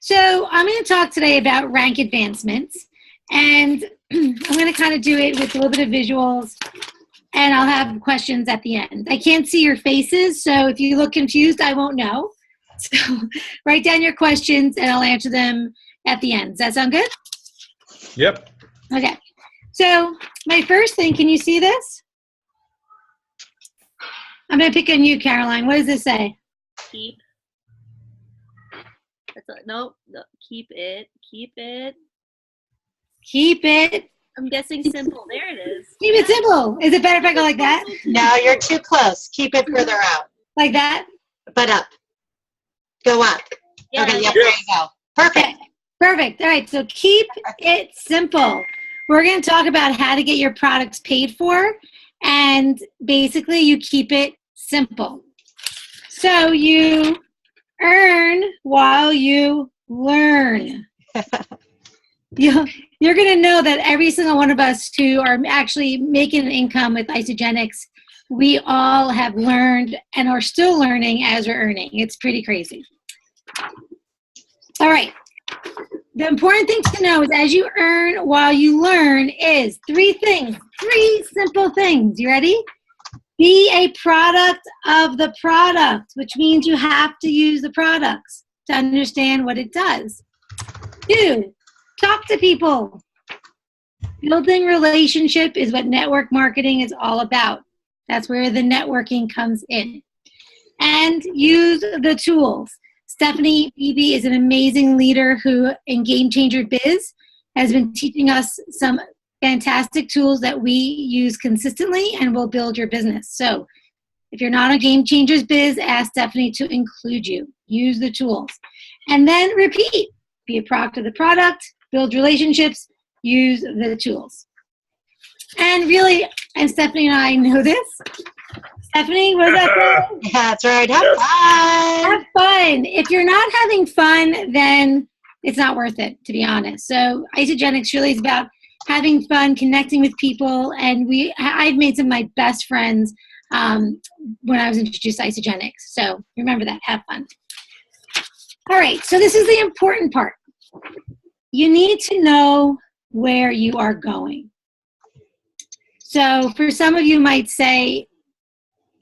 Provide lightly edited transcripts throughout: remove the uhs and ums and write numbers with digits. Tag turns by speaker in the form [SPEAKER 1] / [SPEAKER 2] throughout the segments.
[SPEAKER 1] So I'm going to talk today about rank advancements, and I'm going to kind of do it with a little bit of visuals, and I'll have questions at the end. I can't see your faces, so if you look confused, I won't know. So write down your questions, and I'll answer them at the end. Does that sound good?
[SPEAKER 2] Yep.
[SPEAKER 1] Okay. So my first thing, can you see this? I'm going to pick on you, Caroline. What does this say?
[SPEAKER 3] Keep. Nope. No, keep it. Keep it.
[SPEAKER 1] Keep it.
[SPEAKER 3] I'm guessing simple. There it is.
[SPEAKER 1] Keep it simple. Is it better if I go like that?
[SPEAKER 4] No, you're too close. Keep it further out.
[SPEAKER 1] Like that?
[SPEAKER 4] But up. Go up.
[SPEAKER 3] Yeah,
[SPEAKER 4] okay, yep, there you go. Perfect.
[SPEAKER 1] Okay. Perfect. All right, so keep it simple. We're going to talk about how to get your products paid for, and basically you keep it simple. So you earn while you learn. You're going to know that every single one of us who are actually making an income with Isagenix, we all have learned and are still learning as we're earning. It's pretty crazy. All right. The important thing to know is as you earn while you learn is three things, three simple things. You ready? Be a product of the product, which means you have to use the products to understand what it does. 2, talk to people. Building relationship is what network marketing is all about. That's where the networking comes in. And use the tools. Stephanie Beebe is an amazing leader who, in Game Changer Biz, has been teaching us some fantastic tools that we use consistently and will build your business. So if you're not on Game Changers Biz, ask Stephanie to include you. Use the tools. And then repeat. Be a product of the product, build relationships, use the tools. And really, and Stephanie and I know this. Stephanie, what does that say?
[SPEAKER 4] That's right. Have fun.
[SPEAKER 1] Have fun. If you're not having fun, then it's not worth it, to be honest. So Isagenix really is about having fun, connecting with people, and I've made some of my best friends when I was introduced to Isagenix. So remember that. Have fun. All right. So this is the important part. You need to know where you are going. So for some of you might say,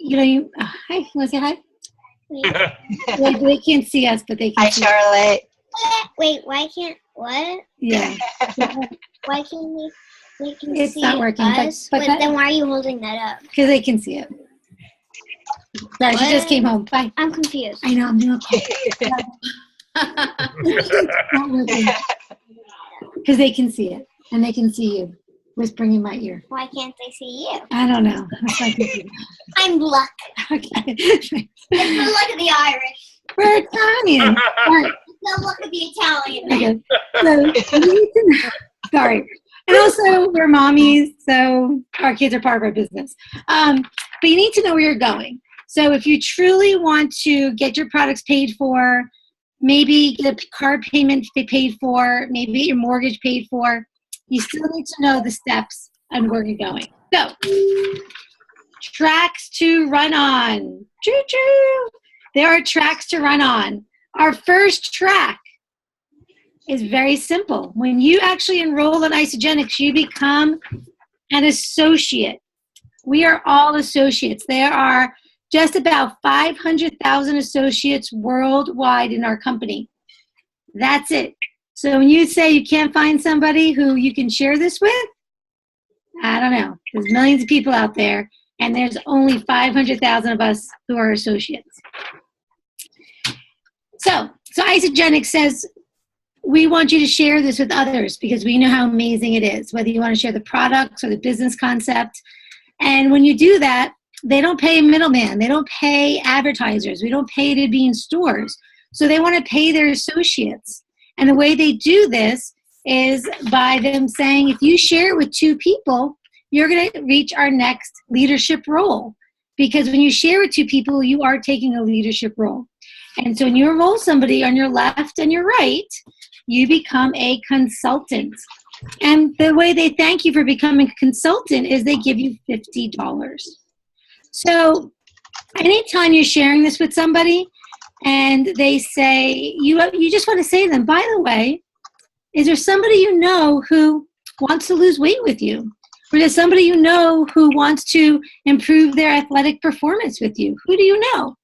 [SPEAKER 1] hi, you want to say hi? They can't see us, but they can see us.
[SPEAKER 4] Hi, Charlotte.
[SPEAKER 5] Wait, why can't, what?
[SPEAKER 1] Yeah.
[SPEAKER 5] Why can't they can
[SPEAKER 1] It's
[SPEAKER 5] see
[SPEAKER 1] not working,
[SPEAKER 5] us?
[SPEAKER 1] but
[SPEAKER 5] Then why are you holding that up?
[SPEAKER 1] because they can see it. Sorry, she just came home. Bye.
[SPEAKER 5] I'm confused.
[SPEAKER 1] I know, I'm doing okay. It's not working. Because they can see it, and they can see you whispering in my ear.
[SPEAKER 5] Why can't they see you?
[SPEAKER 1] I don't know. That's my computer.
[SPEAKER 5] I'm luck.
[SPEAKER 1] Okay.
[SPEAKER 5] It's the luck of the Irish.
[SPEAKER 1] We're Italian. All right.
[SPEAKER 5] It's the luck of the Italian.
[SPEAKER 1] Okay. So, you need to know. Sorry. And also, we're mommies, so our kids are part of our business. But you need to know where you're going. So if you truly want to get your products paid for, maybe get a car payment paid for, maybe get your mortgage paid for, you still need to know the steps and where you're going. So, tracks to run on. Choo-choo. There are tracks to run on. Our first track is very simple. When you actually enroll in Isagenix, you become an associate. We are all associates. There are just about 500,000 associates worldwide in our company. That's it. So when you say you can't find somebody who you can share this with, I don't know. There's millions of people out there, and there's only 500,000 of us who are associates. So Isagenix says, we want you to share this with others because we know how amazing it is, whether you want to share the products or the business concept. And when you do that, they don't pay a middleman. They don't pay advertisers. We don't pay to be in stores. So they want to pay their associates. And the way they do this is by them saying, if you share it with 2 people, you're going to reach our next leadership role. Because when you share with 2 people, you are taking a leadership role. And so when you enroll somebody on your left and your right, you become a consultant. And the way they thank you for becoming a consultant is they give you $50. So anytime you're sharing this with somebody, and they say, you just want to say to them, by the way, is there somebody you know who wants to lose weight with you? Or is somebody you know who wants to improve their athletic performance with you? Who do you know?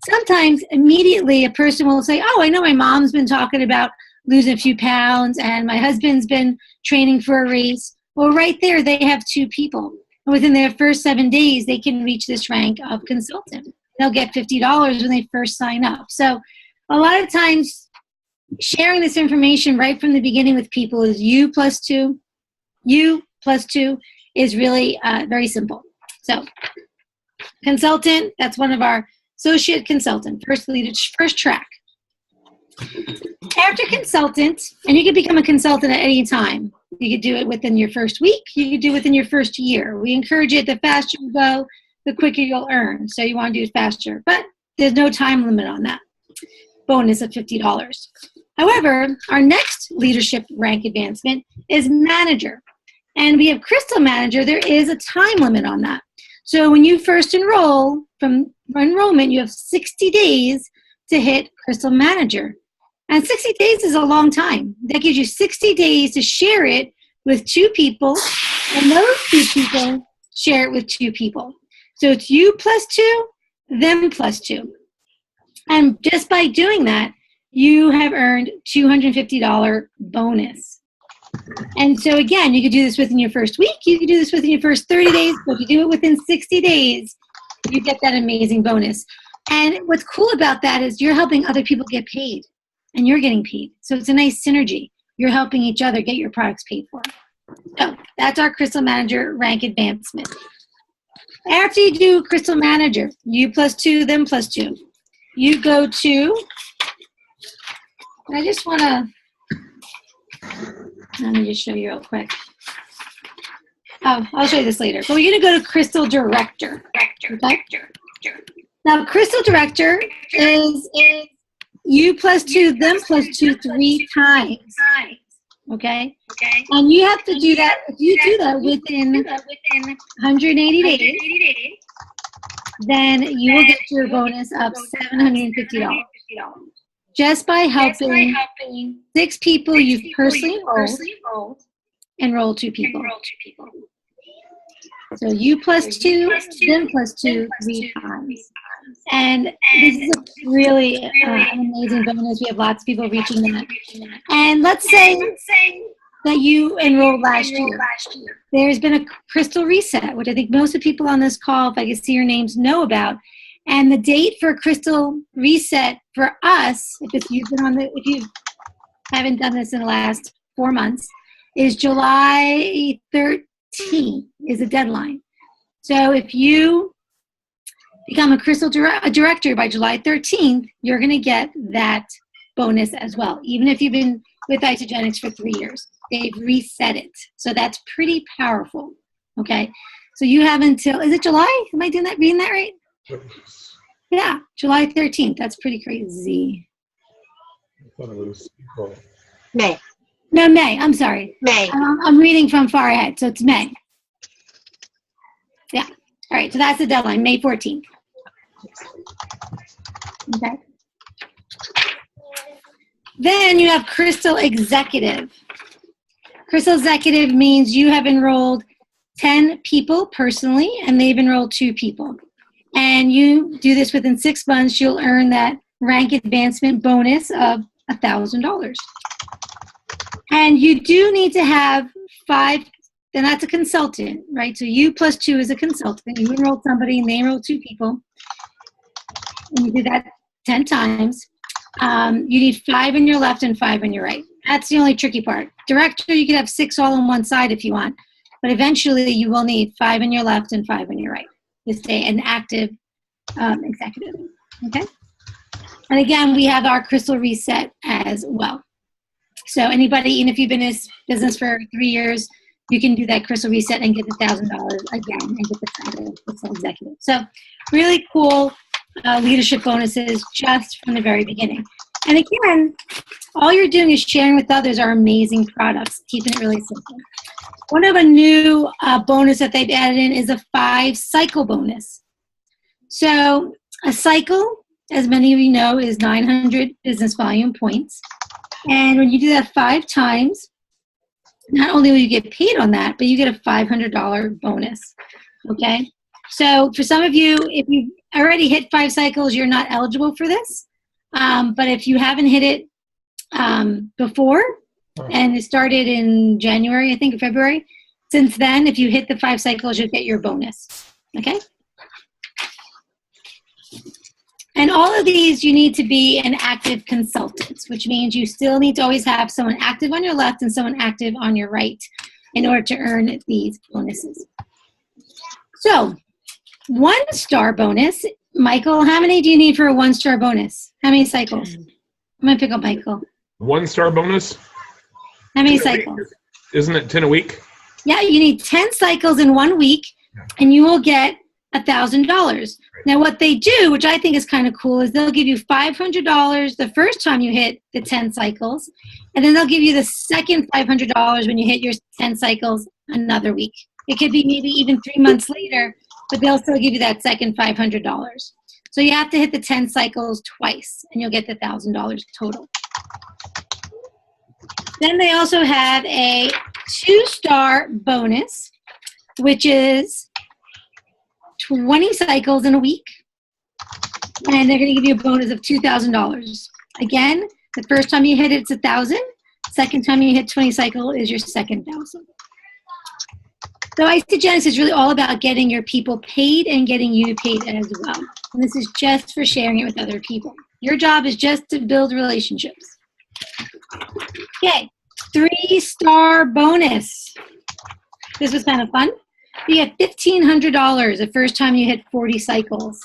[SPEAKER 1] Sometimes immediately a person will say, oh, I know my mom's been talking about losing a few pounds and my husband's been training for a race. Well, right there, they have 2 people. And within their first 7 days, they can reach this rank of consultant. They'll get $50 when they first sign up. So a lot of times sharing this information right from the beginning with people is you plus 2 is really very simple. So consultant, that's one of our associate consultant, first track. After consultant, and you can become a consultant at any time. You could do it within your first week. You could do it within your first year. We encourage it. The faster you go, the quicker you'll earn. So you want to do it faster. But there's no time limit on that. Bonus of $50. However, our next leadership rank advancement is manager. And we have Crystal Manager. There is a time limit on that. So when you first enroll, from enrollment, you have 60 days to hit Crystal Manager. And 60 days is a long time. That gives you 60 days to share it with 2 people, and those 2 people share it with 2 people. So it's you plus 2, them plus 2. And just by doing that, you have earned $250 bonus. And so again, you could do this within your first week, you could do this within your first 30 days, but if you do it within 60 days, you get that amazing bonus. And what's cool about that is you're helping other people get paid, and you're getting paid. So it's a nice synergy. You're helping each other get your products paid for. So that's our Crystal Manager rank advancement. After you do Crystal Manager, you plus 2, them plus 2, you go to, I just want to, let me just show you real quick. Oh, I'll show you this later. But we're going to go to Crystal Director. Okay? Now, Crystal Director is you plus 2, them plus 2, 3 times. Okay? And you have to do that, if you do that within 180 days, then you will get your bonus of $750. Just by helping 6 people you've personally enroll 2 people. So you plus 2, them plus 2, 3 times. And this is a really an amazing bonus. We have lots of people reaching that. And let's say that you enrolled last year. There's been a Crystal Reset, which I think most of the people on this call, if I can see your names, know about. And the date for Crystal Reset for us, if you haven't done this in the last 4 months, is July 13th is the deadline. So if you become a Crystal Director by July 13th, you're going to get that bonus as well, even if you've been with Isagenix for 3 years. They've reset it. So that's pretty powerful. Okay. So you have until, is it July? Am I reading that right? Yeah, July 13th. That's pretty crazy.
[SPEAKER 2] I thought it was April.
[SPEAKER 4] May.
[SPEAKER 1] No, May. I'm sorry.
[SPEAKER 4] May.
[SPEAKER 1] I'm reading from far ahead, so it's May. Yeah. All right, so that's the deadline, May 14th. Okay. Then you have Crystal Executive. Crystal Executive means you have enrolled 10 people personally, and they've enrolled 2 people. And you do this within 6 months, you'll earn that rank advancement bonus of $1,000. And you do need to have 5, and that's a consultant, right? So you plus 2 is a consultant. You enrolled somebody and they enrolled 2 people. And you do that 10 times. You need 5 on your left and 5 on your right. That's the only tricky part. Director, you can have 6 all on one side if you want. But eventually you will need 5 on your left and 5 on your right to stay an active executive. Okay? And again, we have our Crystal Reset as well. So anybody, even if you've been in this business for 3 years, you can do that Crystal Reset and get the $1,000 again and get the title of Crystal Executive. So really cool leadership bonuses just from the very beginning. And again, all you're doing is sharing with others our amazing products, keeping it really simple. One of a new bonus that they've added in is a 5 cycle bonus. So a cycle as many of you know, is 900 business volume points. And when you do that 5 times, not only will you get paid on that, but you get a $500 bonus. Okay? So for some of you, if you already hit 5 cycles, you're not eligible for this. But if you haven't hit it before, and it started in January, I think, or February, since then, if you hit the 5 cycles, you'll get your bonus. Okay? And all of these, you need to be an active consultant, which means you still need to always have someone active on your left and someone active on your right in order to earn these bonuses. So, 1-star bonus. Michael, how many do you need for a 1-star bonus? How many cycles? I'm going to pick up Michael.
[SPEAKER 2] 1-star bonus?
[SPEAKER 1] How many cycles?
[SPEAKER 2] Isn't it 10 a week?
[SPEAKER 1] Yeah, you need 10 cycles in 1 week, and you will get $1,000. Now, what they do, which I think is kind of cool, is they'll give you $500 the first time you hit the 10 cycles, and then they'll give you the second $500 when you hit your 10 cycles another week. It could be maybe even 3 months later, but they'll still give you that second $500. So you have to hit the 10 cycles twice, and you'll get the $1,000 total. Then they also have a 2-star bonus, which is 20 cycles in a week, and they're going to give you a bonus of $2,000. Again, the first time you hit it, it's $1,000. Second time you hit 20 cycles is your second $1,000. So Isagenix is really all about getting your people paid and getting you paid as well. And this is just for sharing it with other people. Your job is just to build relationships. Okay, 3-star bonus. This was kind of fun. You get $1,500 the first time you hit 40 cycles.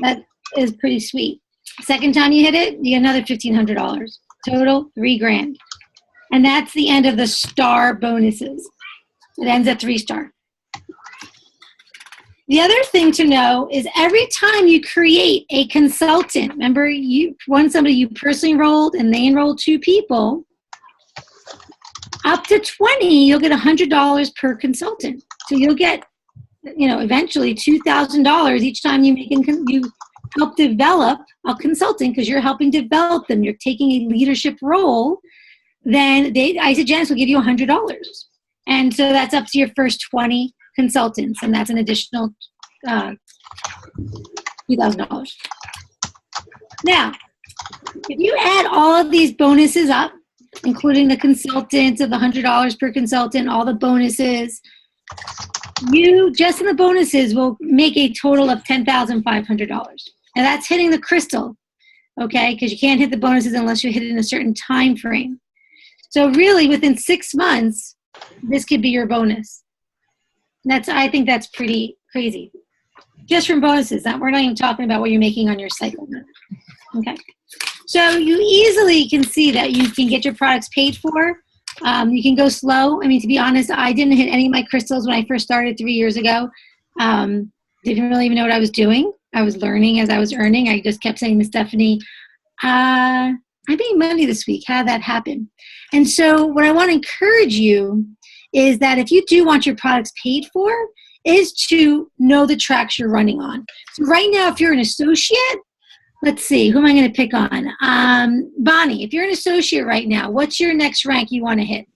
[SPEAKER 1] That is pretty sweet. Second time you hit it, you get another $1,500. Total, $3,000. And that's the end of the star bonuses. It ends at 3-star. The other thing to know is every time you create a consultant, remember somebody you personally enrolled and they enrolled 2 people, up to 20, you'll get $100 per consultant. So you'll get, eventually $2,000 each time you help develop a consultant because you're helping develop them. You're taking a leadership role. Then Isagenix will give you $100. And so that's up to your first 20 consultants, and that's an additional $2,000. Now, if you add all of these bonuses up, including the consultants of the $100 per consultant, all the bonuses, you just in the bonuses will make a total of $10,500. Now that's hitting the crystal, okay? Because you can't hit the bonuses unless you hit it in a certain time frame. So really, within 6 months, this could be your bonus. I think that's pretty crazy. Just from bonuses. We're not even talking about what you're making on your cycle. Okay. So you easily can see that you can get your products paid for. You can go slow. I mean, to be honest, I didn't hit any of my crystals when I first started 3 years ago. Didn't really even know what I was doing. I was learning as I was earning. I just kept saying to Stephanie, I made money this week. How did that happen? And so what I want to encourage you is that if you do want your products paid for, is to know the tracks you're running on. So right now, if you're an associate, let's see, who am I going to pick on? Bonnie, if you're an associate right now, what's your next rank you want to hit?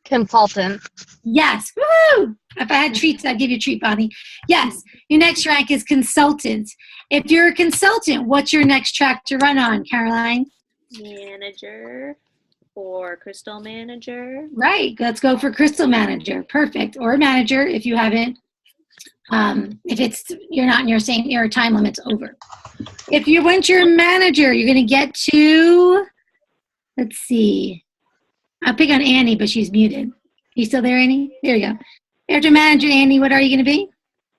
[SPEAKER 6] Consultant.
[SPEAKER 1] Yes. Woo! If I had treats, I'd give you a treat, Bonnie. Yes. Your next rank is consultant. If you're a consultant, what's your next track to run on, Caroline?
[SPEAKER 3] Manager or crystal manager.
[SPEAKER 1] Right. Let's go for crystal manager. Perfect. Or manager if you haven't. If you're not in your time limit's over. If you went your manager, you're going to get to, let's see. I'll pick on Annie, but she's muted. You still there, Annie? There you go. After manager, Annie, what are you going to be?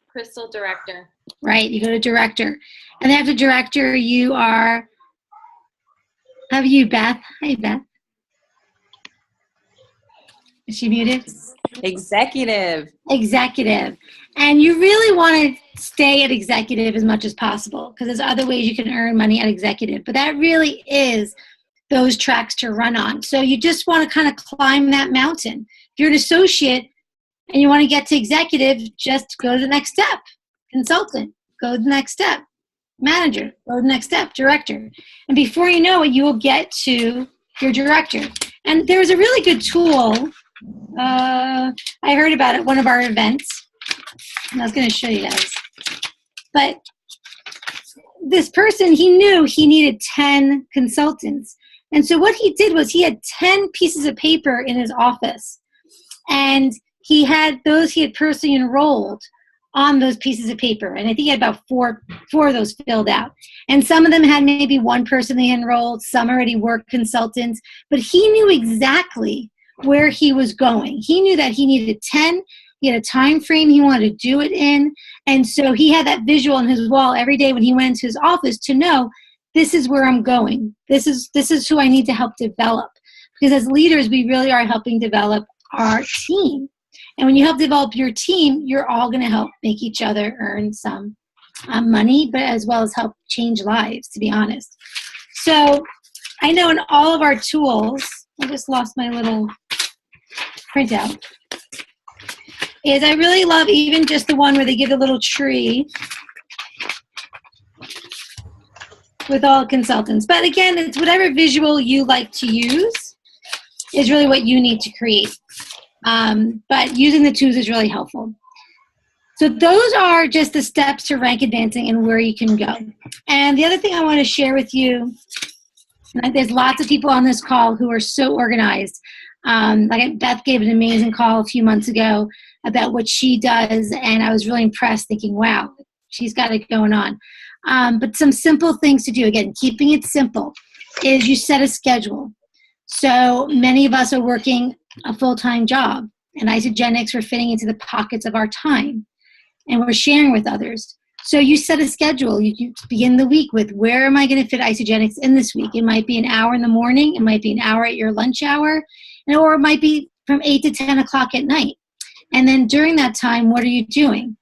[SPEAKER 7] Crystal director.
[SPEAKER 1] Right. You go to director. And after director, you are, how are you, Beth? Hey, Beth. Is she muted?
[SPEAKER 7] Executive.
[SPEAKER 1] Executive. And you really want to stay at executive as much as possible because there's other ways you can earn money at executive. But that really is those tracks to run on. So you just want to kind of climb that mountain. If you're an associate and you want to get to executive, just go to the next step. Consultant, go to the next step. manager. Go to the next step, director. And before you know it, you will get to your director. And there's a really good tool. I heard about it at one of our events. And I was going to show you guys. But this person, he knew he needed 10 consultants. And so what he did was he had 10 pieces of paper in his office. And he had those he had personally enrolled on those pieces of paper. And I think he had about four of those filled out. And some of them had maybe one person they enrolled, some already were consultants. But he knew exactly where he was going. He knew that he needed 10. He had a time frame he wanted to do it in. And so he had that visual on his wall every day when he went into his office to know, this is where I'm going. This is who I need to help develop. Because as leaders, we really are helping develop our team. And when you help develop your team, you're all going to help make each other earn some money, but as well as help change lives, to be honest. So I know in all of our tools, I just lost my little printout, is I really love even just the one where they give a little tree with all consultants. But again, it's whatever visual you like to use is really what you need to create. But using the tools is really helpful. So those are just the steps to rank advancing and where you can go. And the other thing I want to share with you, there's lots of people on this call who are so organized. Like Beth gave an amazing call a few months ago about what she does, and I was really impressed thinking, wow, she's got it going on. But some simple things to do, again, keeping it simple, is you set a schedule. So many of us are working a full-time job, and Isagenix, we're fitting into the pockets of our time, and we're sharing with others. So you set a schedule. You begin the week with, where am I going to fit Isagenix in this week? It might be an hour in the morning. It might be an hour at your lunch hour, or it might be from 8 to 10 o'clock at night. And then during that time, what are you doing?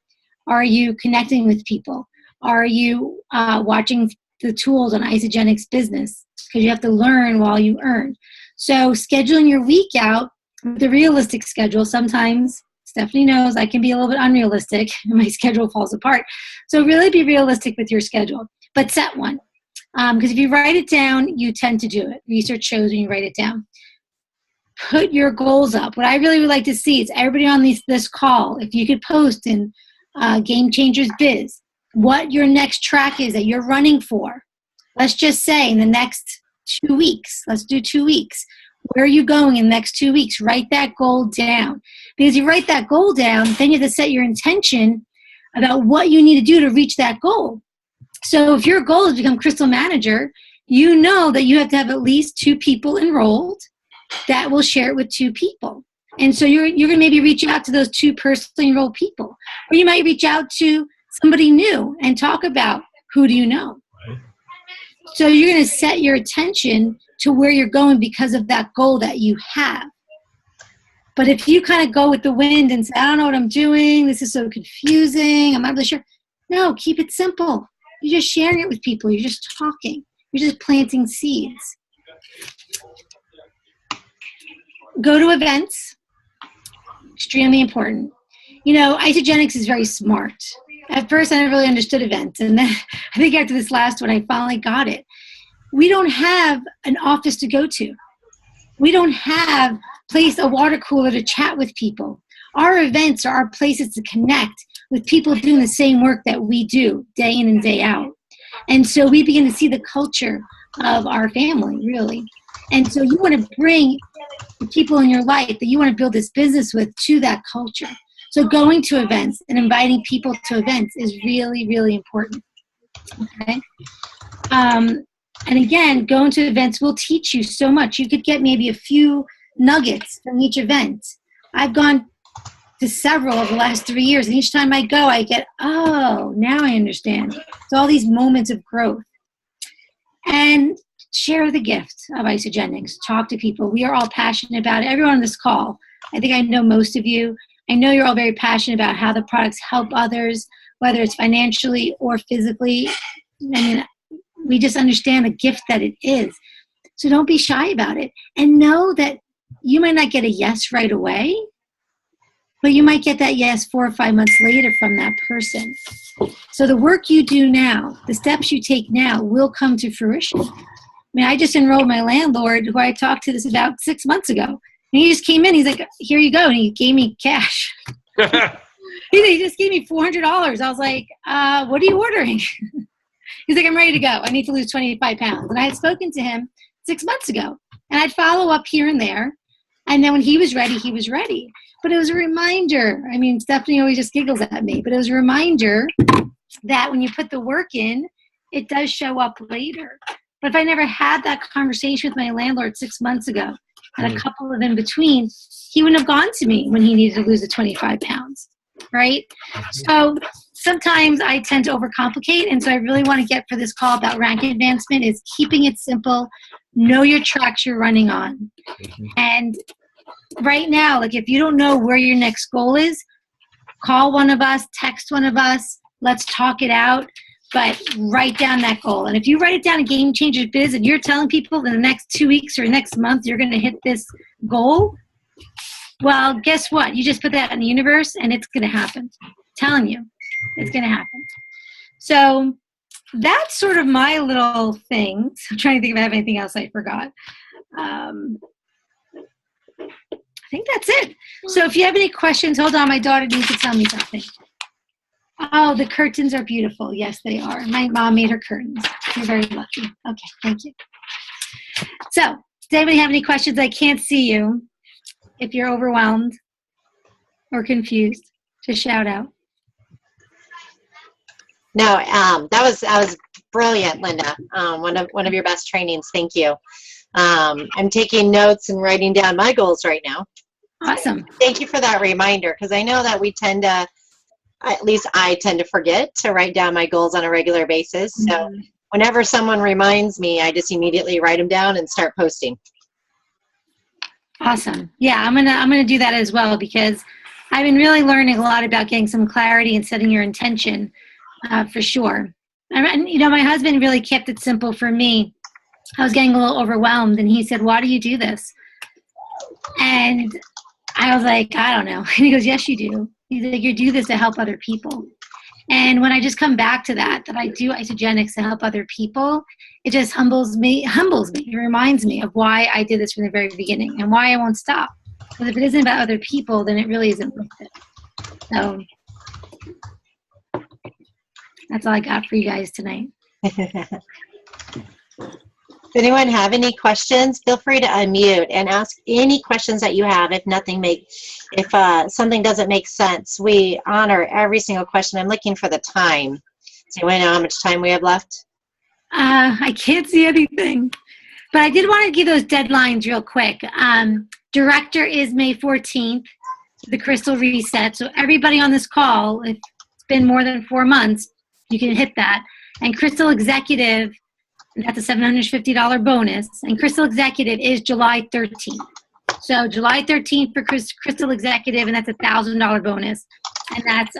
[SPEAKER 1] Are you connecting with people? Are you watching the tools on Isagenix Business? Because you have to learn while you earn. So scheduling your week out with a realistic schedule. Sometimes Stephanie knows I can be a little bit unrealistic and my schedule falls apart. So really be realistic with your schedule, but set one. Because if you write it down, you tend to do it. Research shows when you write it down. Put your goals up. What I really would like to see is everybody on this call, if you could post in Game Changers Biz, what your next track is that you're running for. Let's just say in the next 2 weeks, let's do 2 weeks. Where are you going in the next 2 weeks? Write that goal down. Because you write that goal down, then you have to set your intention about what you need to do to reach that goal. So if your goal is to become Crystal Manager, you know that you have to have at least 2 people enrolled that will share it with 2 people. And so you're going to maybe reach out to those 2 personally enrolled people. Or you might reach out to somebody new and talk about, who do you know? So you're going to set your attention to where you're going because of that goal that you have. But if you kind of go with the wind and say, I don't know what I'm doing, this is so confusing, I'm not really sure. No, keep it simple. You're just sharing it with people. You're just talking. You're just planting seeds. Go to events. Extremely important. You know, Isagenix is very smart. At first, I never really understood events. And then I think after this last one, I finally got it. We don't have an office to go to. We don't have a water cooler to chat with people. Our events are our places to connect with people doing the same work that we do day in and day out. And so we begin to see the culture of our family, really. And so you want to bring the people in your life that you want to build this business with to that culture. So going to events and inviting people to events is really, really important. Okay. And again, going to events will teach you so much. You could get maybe a few nuggets from each event. I've gone to several over the last 3 years, and each time I go, I get, oh, now I understand. So all these moments of growth. And share the gift of Isagenix. Talk to people. We are all passionate about it. Everyone on this call, I think I know most of you. I know you're all very passionate about how the products help others, whether it's financially or physically. I mean, we just understand the gift that it is. So don't be shy about it. And know that you might not get a yes right away, but you might get that yes 4 or 5 months later from that person. So the work you do now, the steps you take now will come to fruition. I mean, I just enrolled my landlord, who I talked to this about 6 months ago. And he just came in. He's like, here you go. And he gave me cash. He just gave me $400. I was like, what are you ordering? He's like, I'm ready to go. I need to lose 25 pounds. And I had spoken to him 6 months ago. And I'd follow up here and there. And then when he was ready, he was ready. But it was a reminder. I mean, Stephanie always just giggles at me. But it was a reminder that when you put the work in, it does show up later. But if I never had that conversation with my landlord 6 months ago, and a couple of in between, he wouldn't have gone to me when he needed to lose the 25 pounds, right? So sometimes I tend to overcomplicate, and so I really want to get for this call about rank advancement is keeping it simple, know your tracks you're running on. And right now, like if you don't know where your next goal is, call one of us, text one of us, let's talk it out. But write down that goal. And if you write it down in Game Changers Biz and you're telling people in the next 2 weeks or next month you're going to hit this goal, well, guess what? You just put that in the universe and it's going to happen. I'm telling you, it's going to happen. So that's sort of my little things. I'm trying to think if I have anything else I forgot. I think that's it. So if you have any questions, hold on. My daughter needs to tell me something. Oh, the curtains are beautiful. Yes, they are. My mom made her curtains. You're very lucky. Okay, thank you. So, does anybody have any questions? I can't see you. If you're overwhelmed or confused, just shout out.
[SPEAKER 4] No, that was brilliant, Linda. One of your best trainings. Thank you. I'm taking notes and writing down my goals right now.
[SPEAKER 1] Awesome.
[SPEAKER 4] Thank you for that reminder, because I know that we tend to, at least I tend to forget to write down my goals on a regular basis. So whenever someone reminds me, I just immediately write them down and start posting.
[SPEAKER 1] Awesome. Yeah, I'm gonna do that as well, because I've been really learning a lot about getting some clarity and setting your intention, for sure. And you know, my husband really kept it simple for me. I was getting a little overwhelmed, and he said, "Why do you do this?" And I was like, "I don't know." And he goes, "Yes, you do." He's like, "You do this to help other people." And when I just come back to that I do Isagenix to help other people, it just humbles me. It reminds me of why I did this from the very beginning and why I won't stop. Because if it isn't about other people, then it really isn't worth it. So that's all I got for you guys tonight.
[SPEAKER 4] Does anyone have any questions? Feel free to unmute and ask any questions that you have. If something doesn't make sense, we honor every single question. I'm looking for the time. Does anyone know how much time we have left?
[SPEAKER 1] I can't see anything, but I did want to give those deadlines real quick. Director is May 14th, the Crystal Reset. So everybody on this call, if it's been more than 4 months, you can hit that. And Crystal Executive, that's a $750 bonus. And Crystal Executive is July 13th. So July 13th for Crystal Executive, and that's a $1,000 bonus. And that's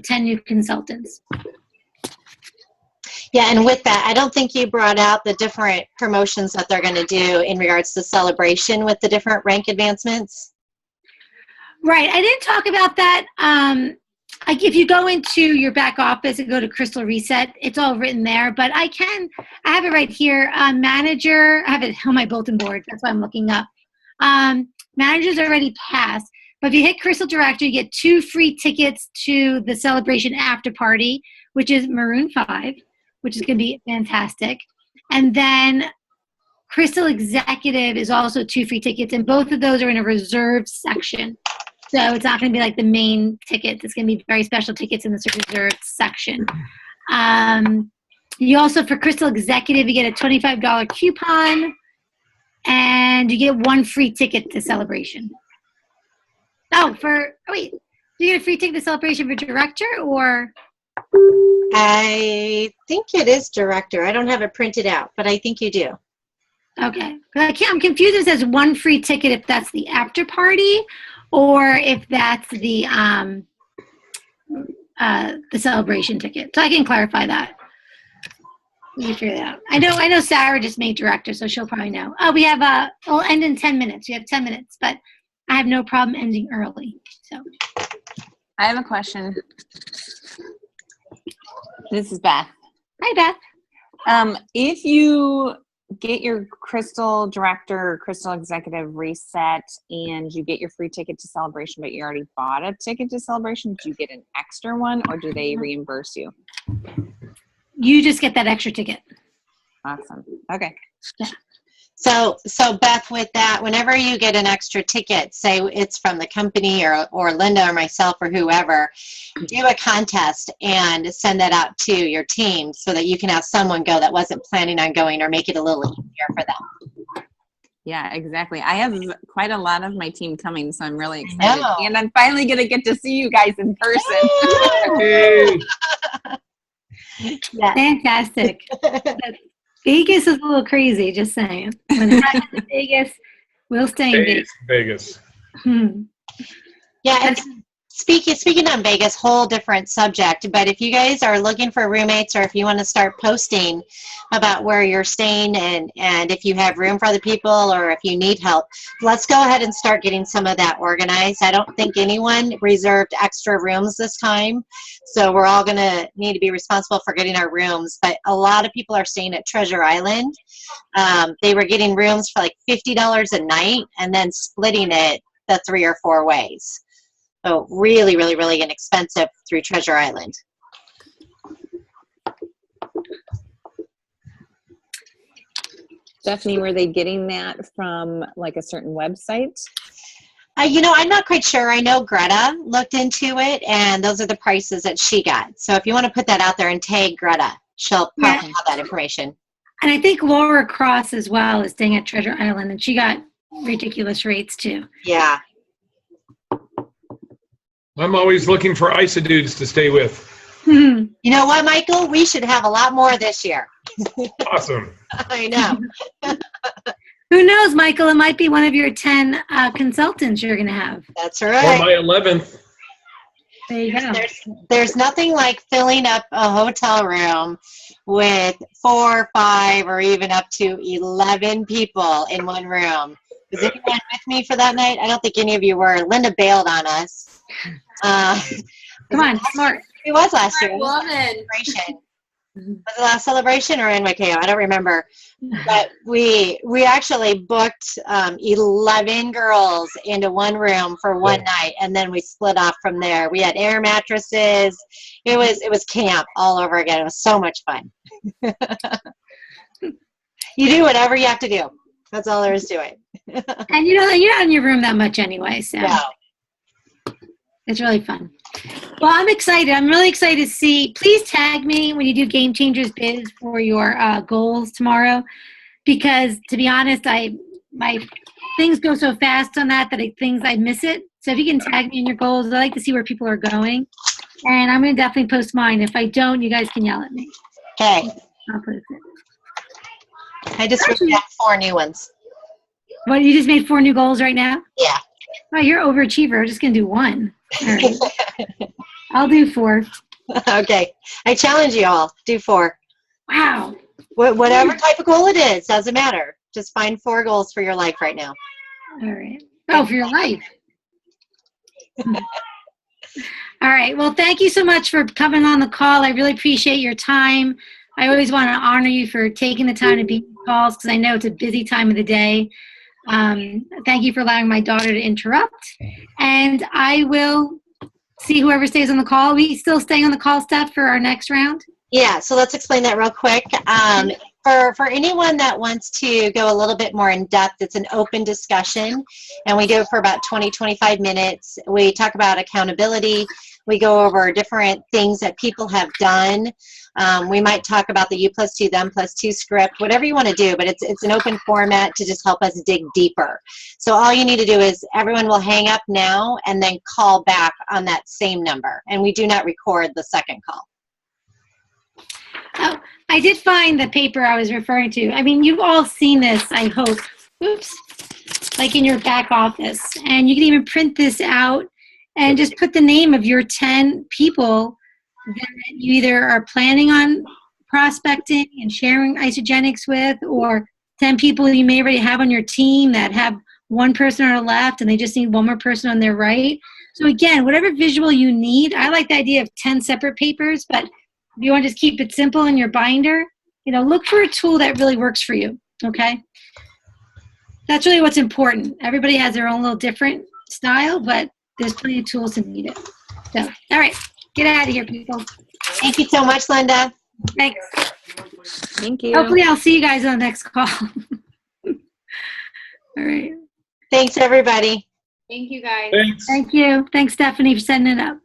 [SPEAKER 1] 10 new consultants.
[SPEAKER 4] Yeah, and with that, I don't think you brought out the different promotions that they're going to do in regards to celebration with the different rank advancements.
[SPEAKER 1] Right. I didn't talk about that. If you go into your back office and go to Crystal Reset, it's all written there. But I have it right here. Manager, I have it on my bulletin board. That's why I'm looking up. Managers already passed. But if you hit Crystal Director, you get 2 free tickets to the celebration after party, which is Maroon 5, which is going to be fantastic. And then Crystal Executive is also 2 free tickets, and both of those are in a reserved section. So it's not going to be like the main tickets. It's going to be very special tickets in this reserved section. You also, for Crystal Executive, you get a $25 coupon, and you get 1 free ticket to celebration. Do you get a free ticket to celebration for Director, or?
[SPEAKER 4] I think it is Director. I don't have it printed out, but I think you do.
[SPEAKER 1] Okay. I'm confused. It says 1 free ticket if that's the after party, or if that's the celebration ticket. So I can clarify that. You figure that out. I know Sarah just made Director, so she'll probably know. Oh, we have we'll end in 10 minutes. We have 10 minutes, but I have no problem ending early. So
[SPEAKER 7] I have a question. This is Beth.
[SPEAKER 1] hi, Beth.
[SPEAKER 7] If you get your Crystal Director or Crystal Executive reset and you get your free ticket to Celebration, but you already bought a ticket to Celebration, do you get an extra one or do they reimburse you?
[SPEAKER 1] You just get that extra ticket.
[SPEAKER 7] Awesome. Okay.
[SPEAKER 4] So Beth, with that, whenever you get an extra ticket, say it's from the company or Linda or myself or whoever, do a contest and send that out to your team so that you can have someone go that wasn't planning on going, or make it a little easier for them.
[SPEAKER 7] Yeah, exactly. I have quite a lot of my team coming, so I'm really excited.
[SPEAKER 4] know.
[SPEAKER 7] And I'm finally going to get to see you guys in person.
[SPEAKER 2] Hey,
[SPEAKER 4] Yeah.
[SPEAKER 1] Fantastic. Vegas is a little crazy, just saying. When it happens in Vegas, we'll stay in Vegas.
[SPEAKER 2] Vegas.
[SPEAKER 4] Yeah, and speaking on Vegas, whole different subject, but if you guys are looking for roommates, or if you want to start posting about where you're staying and if you have room for other people or if you need help, let's go ahead and start getting some of that organized. I don't think anyone reserved extra rooms this time, so we're all going to need to be responsible for getting our rooms, but a lot of people are staying at Treasure Island. They were getting rooms for like $50 a night and then splitting it the 3 or 4 ways. So really, really, really inexpensive through Treasure Island.
[SPEAKER 7] Stephanie, were they getting that from like a certain website?
[SPEAKER 4] I'm not quite sure. I know Greta looked into it, and those are the prices that she got. So if you want to put that out there and tag Greta, she'll probably have that information.
[SPEAKER 1] And I think Laura Cross as well is staying at Treasure Island, and she got ridiculous rates too.
[SPEAKER 4] Yeah.
[SPEAKER 2] I'm always looking for Isadudes to stay with.
[SPEAKER 4] You know what, Michael? We should have a lot more this year.
[SPEAKER 2] Awesome.
[SPEAKER 4] I know.
[SPEAKER 1] Who knows, Michael? It might be one of your 10 consultants you're going to have.
[SPEAKER 4] That's
[SPEAKER 2] Or
[SPEAKER 4] right.
[SPEAKER 2] my 11th.
[SPEAKER 1] There you go.
[SPEAKER 4] There's nothing like filling up a hotel room with 4, 5, or even up to 11 people in one room. Was anyone with me for that night? I don't think any of you were. Linda bailed on us.
[SPEAKER 1] Come on, smart.
[SPEAKER 4] It was last year. It was
[SPEAKER 7] Woman.
[SPEAKER 4] celebration. Was it last celebration or NYKO? I don't remember. But we actually booked 11 girls into one room for one night, and then we split off from there. We had air mattresses. It was camp all over again. It was so much fun. You do whatever you have to do. That's all there is to it.
[SPEAKER 1] And you're not in your room that much anyway, so
[SPEAKER 4] No.
[SPEAKER 1] it's really fun. Well, I'm excited. I'm really excited to see. Please tag me when you do Game Changers Biz for your goals tomorrow, because to be honest, my things go so fast on that I miss it. So if you can tag me in your goals, I like to see where people are going, and I'm going to definitely post mine. If I don't, you guys can yell at me.
[SPEAKER 4] Okay.
[SPEAKER 1] I'll post it.
[SPEAKER 4] I just wrote down 4 new ones.
[SPEAKER 1] What, you just made 4 new goals right now?
[SPEAKER 4] Yeah.
[SPEAKER 1] Oh, you're overachiever. I'm just going to do 1. All right. I'll do 4.
[SPEAKER 4] Okay. I challenge you all. Do 4.
[SPEAKER 1] Wow.
[SPEAKER 4] Whatever type of goal it is, doesn't matter. Just find 4 goals for your life right now.
[SPEAKER 1] All right. Oh, for your life. All right. Well, thank you so much for coming on the call. I really appreciate your time. I always want to honor you for taking the time to be on calls, because I know it's a busy time of the day. Thank you for allowing my daughter to interrupt. And I will see whoever stays on the call. Are we still staying on the call, Steph, for our next round?
[SPEAKER 4] Yeah, so let's explain that real quick. For anyone that wants to go a little bit more in depth, it's an open discussion, and we do it for about 20-25 minutes. We talk about accountability. We go over different things that people have done. We might talk about the U+2, them +2 script, whatever you want to do, but it's an open format to just help us dig deeper. So all you need to do is everyone will hang up now and then call back on that same number, and we do not record the second call.
[SPEAKER 1] Oh, I did find the paper I was referring to. I mean, you've all seen this, I hope. Oops. Like in your back office. And you can even print this out and just put the name of your 10 people that you either are planning on prospecting and sharing Isagenix with, or 10 people you may already have on your team that have one person on the left and they just need one more person on their right. So again, whatever visual you need, I like the idea of 10 separate papers, but if you want to just keep it simple in your binder, look for a tool that really works for you, okay? That's really what's important. Everybody has their own little different style, but there's plenty of tools to meet it. So, all right, get out of here, people.
[SPEAKER 4] Thank you so much, Linda.
[SPEAKER 1] Thanks.
[SPEAKER 7] Thank you.
[SPEAKER 1] Hopefully I'll see you guys on the next call. All right.
[SPEAKER 4] Thanks, everybody.
[SPEAKER 7] Thank you, guys.
[SPEAKER 2] Thanks.
[SPEAKER 1] Thank you. Thanks, Stephanie, for setting it up.